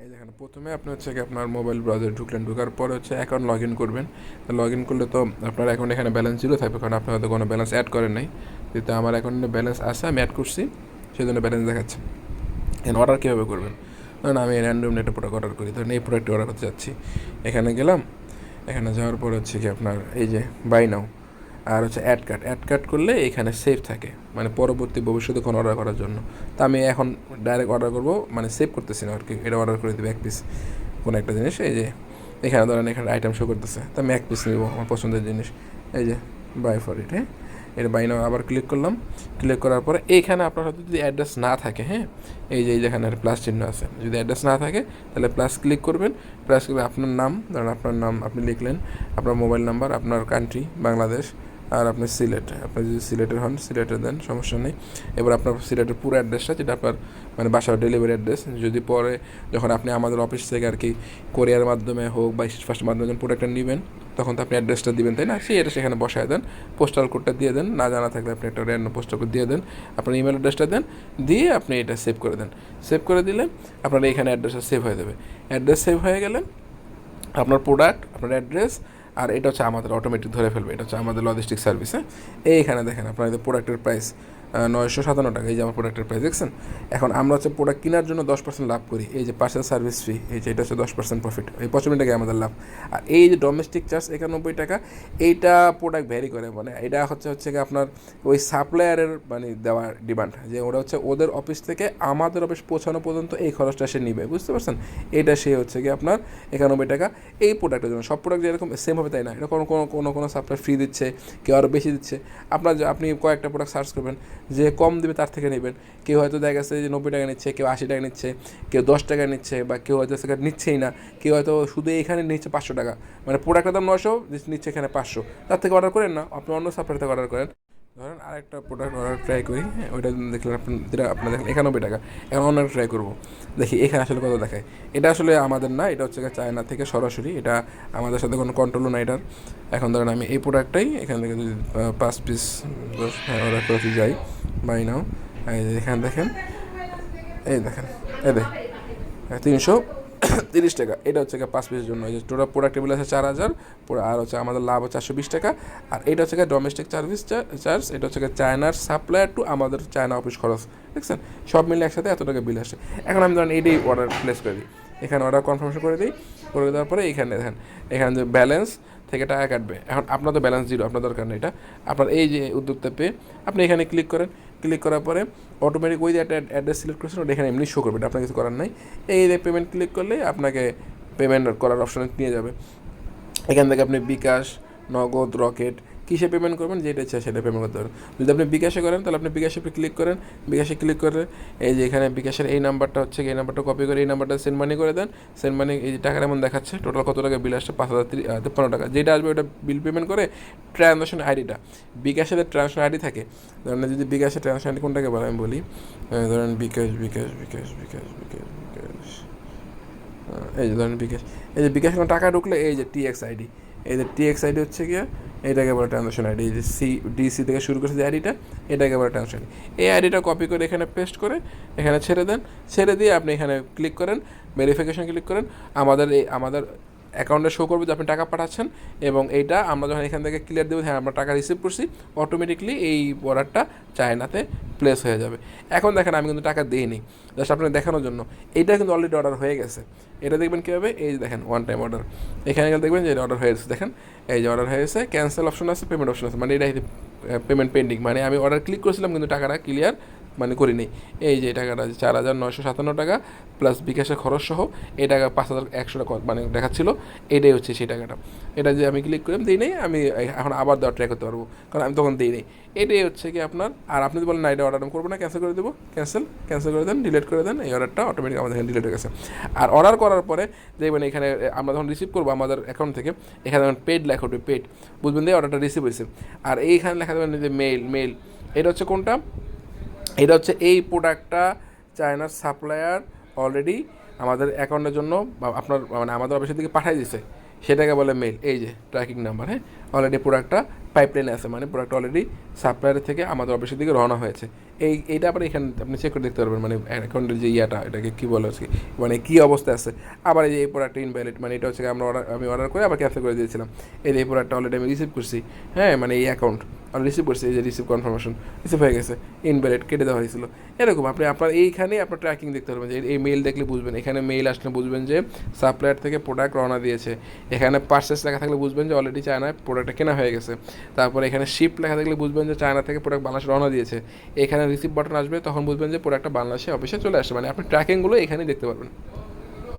এই দেখেন প্রথমে আপনি হচ্ছে কি আপনার মোবাইল ব্রাউজারে ঢুকলেন, ঢোকার পরে হচ্ছে অ্যাকাউন্ট লগ ইন করবেন। তো লগ ইন করলে তো আপনার অ্যাকাউন্ট এখানে ব্যালেন্স জিরো থাকবে, কারণ আপনি হয়তো কোনো ব্যালেন্স অ্যাড করেন নাই। যেহেতু আমার অ্যাকাউন্টে ব্যালেন্স আছে, আমি অ্যাড করছি, সেই জন্য ব্যালেন্স দেখাচ্ছে। এখন অর্ডার কীভাবে করবেন? ধরুন আমি র্যান্ডম একটা প্রোডাক্ট অর্ডার করি, ধরুন এই প্রোডাক্টটি অর্ডার করতে যাচ্ছি। এখানে গেলাম, এখানে যাওয়ার পর হচ্ছে কি আপনার এই যে বাই নাও, আর হচ্ছে অ্যাড কার্ড করলে এখানে সেভ থাকে, মানে পরবর্তী ভবিষ্যতে কোনো অর্ডার করার জন্য। তো আমি এখন ডাইরেক্ট অর্ডার করবো, মানে সেভ করতেছি না আর কি, এটা অর্ডার করে দেবো এক পিস কোনো একটা জিনিস। এই যে এখানে ধরেন এখানে আইটেম শো করতেছে, তো আমি এক পিস নেবো আমার পছন্দের জিনিস। এই যে বাই ফর ইট, হ্যাঁ, এটা বাই নাও আবার ক্লিক করলাম। ক্লিক করার পরে এইখানে আপনার হয়তো যদি অ্যাড্রেস না থাকে, হ্যাঁ, এই যে যেখানে প্লাস চিহ্ন আছে, যদি অ্যাড্রেস না থাকে তাহলে প্লাস ক্লিক করবেন। প্লাস করে আপনার নাম, ধরেন আপনার নাম আপনি লিখলেন, আপনার মোবাইল নাম্বার, আপনার কান্ট্রি বাংলাদেশ, আর আপনি সিলেট, আপনি যদি সিলেটের হন সিলেটে দেন, সমস্যা নেই। এবার আপনার সিলেটের পুরো অ্যাড্রেসটা, যেটা আপনার মানে বাসার ডেলিভারি অ্যাড্রেস, যদি পরে যখন আপনি আমাদের অফিস থেকে আর কি কোরিয়ার মাধ্যমে হোক বা ফার্স্টের মাধ্যমে যখন প্রোডাক্টটা নেবেন, তখন তো আপনি অ্যাড্রেসটা দিবেন, তাই না? সেই অ্যাড্রেস এখানে বসায় দেন, পোস্টাল কোডটা দিয়ে দেন, না জানা থাকলে আপনি একটা র্যান্ডম পোস্টাল কোড দিয়ে দেন, আপনার ইমেল অ্যাড্রেসটা দেন, দিয়ে আপনি এটা সেভ করে দেন। সেভ করে দিলে আপনার এখানে অ্যাড্রেসটা সেভ হয়ে যাবে। অ্যাড্রেস সেভ হয়ে গেলে আপনার প্রোডাক্ট, আপনার অ্যাড্রেস, আর এটা হচ্ছে আমাদের অটোমেটিক ধরে ফেলবে, এটা হচ্ছে আমাদের লজিস্টিক সার্ভিস। হ্যাঁ, এইখানে দেখেন আপনার প্রোডাক্টের প্রাইস 957 টাকা, এই যে আমার প্রোডাক্টের প্রাইস দেখছেন। এখন আমরা হচ্ছে প্রোডাক্ট কেনার জন্য 10% লাভ করি, এই যে পার্সেল সার্ভিস ফি, এই যে এটা হচ্ছে 10% প্রফিট, এই 55 টাকায় আমাদের লাভ। আর এই যে ডোমেস্টিক চার্জ 91 টাকা, এইটা প্রোডাক্ট ভ্যারি করে, মানে এটা হচ্ছে কি আপনার ওই সাপ্লায়ারের মানে দেওয়া ডিমান্ড, যে ওরা হচ্ছে ওদের অফিস থেকে আমাদের অফিস পৌঁছানো পর্যন্ত এই খরচটা সে নিবে, বুঝতে পারছেন? এটা সে হচ্ছে কি আপনার 91 টাকা এই প্রোডাক্টের জন্য। সব প্রোডাক্ট যেরকম সেম হবে তাই না, এটা কোনো কোনো কোনো কোনো সাপ্লাই ফ্রি দিচ্ছে, কেউ আরও বেশি দিচ্ছে। আপনি কয়েকটা প্রোডাক্ট সার্চ করবেন, যে কম দেবে তার থেকে নেবেন। কেউ হয়তো দেখা গেছে যে 90 টাকা নিচ্ছে, কেউ 80 টাকা নিচ্ছে, কেউ 10 টাকা নিচ্ছে, বা কেউ হয়তো সেখানে নিচ্ছেই না, কেউ হয়তো শুধু এখানে নিচ্ছে 500 টাকা, মানে প্রোডাক্টের দাম 900, নিচ্ছে এখানে 500। তার থেকে অর্ডার করেন না, আপনি অন্য সাপ্লাই থেকে অর্ডার করেন। ধরেন আরেকটা প্রোডাক্ট অর্ডার ট্রাই করি, হ্যাঁ, ওইটা দেখলেন আপনার দেখলেন 91 টাকা। এখন অন্য ট্রাই করবো, দেখি এখানে আসলে কত দেখায়। এটা আসলে আমাদের না, এটা হচ্ছে চায়না থেকে সরাসরি, এটা আমাদের সাথে কোনো কন্ট্রোলও না এটার। এখন ধরেন আমি এই প্রোডাক্টটাই এখান থেকে যদি 5 পিস অর্ডার করতে যাই, বাই নাও, এখানে দেখেন, এই দেখেন, এই দেখ 330 টাকা, এটা হচ্ছে 5 পিসের জন্য। এই যে টোটাল প্রোডাক্ট বিল আছে 4000, আর হচ্ছে আমাদের লাভ হচ্ছে 420 টাকা। আর এটা হচ্ছে ডোমেস্টিক সার্ভিস চার্জ, এটা হচ্ছে চায়নার সাপ্লায়ার টু আমাদের চায়না অফিস খরচ, দেখছেন? সব মিলে একসাথে এত টাকা বিল আসে। এখন আমি ধরেন এইটাই অর্ডার প্লেস করে দিই, এখানে অর্ডার কনফার্মেশন করে দিই। করে দেওয়ার পরে এখানে দেখেন, এখানে যে ব্যালেন্স থেকে টাকা কাটবে। এখন আপনার তো ব্যালেন্স জিরো, আপনার দরকার নেই এটা। আপনার এই যে উদ্যোক্তা পে, আপনি এখানে ক্লিক করেন। ক্লিক করার পরে অটোমেটিক ওই যে একটা অ্যাড্রেস সিলেক্ট করেছেন, ওটা এখানে এমনি শো করবে, আপনার কিছু করার নাই। এই যে পেমেন্ট ক্লিক করলে আপনাকে পেমেন্ট করার অপশানে নিয়ে যাবে। এখান থেকে আপনি বিকাশ, নগদ, রকেট, কিসে পেমেন্ট করবেন, যেটা ইচ্ছা সেটা পেমেন্ট করতে পারেন। যদি আপনি বিকাশে করেন তাহলে আপনি বিকাশে ক্লিক করেন। বিকাশে ক্লিক করে এই যে এখানে বিকাশের এই নাম্বারটা হচ্ছে, এই নাম্বারটা কপি করে এই নাম্বারটা সেন্ড মানি করে দেন। সেন্ড মানি এই যে টাকার এমন দেখাচ্ছে, টোটাল কত টাকা বিল আসছে, 5053 টাকা। যেটা আসবে ওটা বিল পেমেন্ট করে ট্রানজাকশন আইডিটা, বিকাশের ট্রানজাকশন আইডি থাকে। ধরেন যদি বিকাশের ট্রানজাকশন আইডি কোনটাকে বলে আমি বলি, ধরেন বিকাশ বিকাশ বিকাশ বিকাশ বিকাশ বিকাশ, এই যে ধরেন বিকাশ, এই যে বিকাশ কোনো টাকা ঢুকলে এই যে টিএক্স আইডি, এই যে টিএক্স আইডি হচ্ছে গিয়ে এটাকে বলে ট্রানজাকশন আইডি। এই যে ডিসি থেকে শুরু করছে যে আইডিটা, এটাকে বলে ট্রানজাকশন আইডি। এই আইডিটা কপি করে এখানে পেস্ট করে এখানে ছেড়ে দেন। ছেড়ে দিয়ে আপনি এখানে ক্লিক করেন, ভেরিফিকেশন ক্লিক করেন। আমাদের অ্যাকাউন্টে শো করবে যে আপনি টাকা পাঠাচ্ছেন, এবং এইটা আমরা যখন এখান থেকে ক্লিয়ার দেবো, হ্যাঁ আমরা টাকা রিসিভ করছি, অটোমেটিকলি এই অর্ডারটা চায়নাতে প্লেস হয়ে যাবে। এখন দেখেন আমি কিন্তু টাকা দিইনি, জাস্ট আপনাকে দেখানোর জন্য। এইটা কিন্তু অলরেডি অর্ডার হয়ে গেছে। এটা দেখবেন কীভাবে, এই যে দেখেন ওয়ান টাইম অর্ডার, এখানে গেলে দেখবেন যে এটা অর্ডার হয়ে গেছে। দেখেন এই যে অর্ডার হয়ে গেছে, ক্যান্সেল অপশন আছে, পেমেন্ট অপশন আছে, মানে এটা পেমেন্ট পেন্ডিং, মানে আমি অর্ডার ক্লিক করেছিলাম কিন্তু টাকাটা ক্লিয়ার মানে করিনি। এই যে টাকাটা 4957 টাকা প্লাস বিকাশের খরচ সহ এই টাকা 5100 টাকা মানে দেখাচ্ছিল, এটাই হচ্ছে সেই টাকাটা। এটা যে আমি ক্লিক করলাম দিই নেই, আমি এখন আবার দেওয়া ট্রাই করতে পারবো, কারণ আমি তখন দিই নেই। এটাই হচ্ছে কি আপনার। আর আপনি যদি বলেন না এটা অর্ডার আমি করবো না, ক্যান্সেল করে দেবো, ক্যান্সেল করে দেন, ডিলিট করে দেন, এই অর্ডারটা অটোমেটিক আমাদের এখানে ডিলিট হয়ে গেছে। আর অর্ডার করার পরে দেখবেন এখানে আমরা যখন রিসিভ করবো আমাদের অ্যাকাউন্ট থেকে, এখানে যখন পেড লেখা উঠবে, পেড, বুঝবেন দিয়ে অর্ডারটা রিসিভ হয়েছে। আর এইখানে লেখা দেবেন যে মেল, এটা হচ্ছে কোনটা, এটা হচ্ছে এই প্রোডাক্টটা চায়নার সাপ্লায়ার অলরেডি আমাদের অ্যাকাউন্টের জন্য বা আপনার মানে আমাদের অফিসের দিকে পাঠিয়ে দিছে, সেটাকে বলে মেল। এই যে ট্র্যাকিং নাম্বার, হ্যাঁ, অলরেডি প্রোডাক্টটা পাইপলাইনে আছে, মানে প্রোডাক্ট অলরেডি সাপ্লায়ারের থেকে আমাদের অফিসের দিকে রওনা হয়েছে। এইটা আবার এখানে আপনি চেক করে দেখতে পারবেন, মানে অ্যাকাউন্টের যে ইয়াটা, এটাকে কী বলে হচ্ছে, মানে কী অবস্থায় আছে। আবার এই প্রোডাক্টটা ইনভ্যালিড, মানে এটা হচ্ছে আমি অর্ডার করে আবার ক্যান্সেল করে দিয়েছিলাম। এই প্রোডাক্টটা অলরেডি আমি রিসিভ করছি, হ্যাঁ, মানে এই অ্যাকাউন্ট রিসিভ করছি, এই যে রিসিভ কনফার্মেশন রিসিভ হয়ে গেছে, ইনভ্যালিড কেটে দেওয়া হয়েছিল। এরকম আপনি আপনার এইখানেই আপনার ট্র্যাকিং দেখতে পারবেন, যে এই মেইল দেখলে বুঝবেন, এখানে মেইল আসলে বুঝবেন যে সাপ্লায়ার থেকে প্রোডাক্ট রওনা দিয়েছে। এখানে পার্সেস লেখা থাকলে বুঝবেন যে অলরেডি চায়নায় প্রোডাক্টটা কেনা হয়ে গেছে। তারপর এখানে শিপ লেখা থাকলে বুঝবেন যে চায়না থেকে প্রোডাক্ট বাংলাদেশে রওনা দিয়েছে। এখানে রিসিভ বাটন আসবে, তখন বুঝবেন যে প্রোডাক্টটা বাংলাদেশে অফিসে চলে আসে। মানে আপনি ট্র্যাকিংগুলো এখানেই দেখতে পারবেন।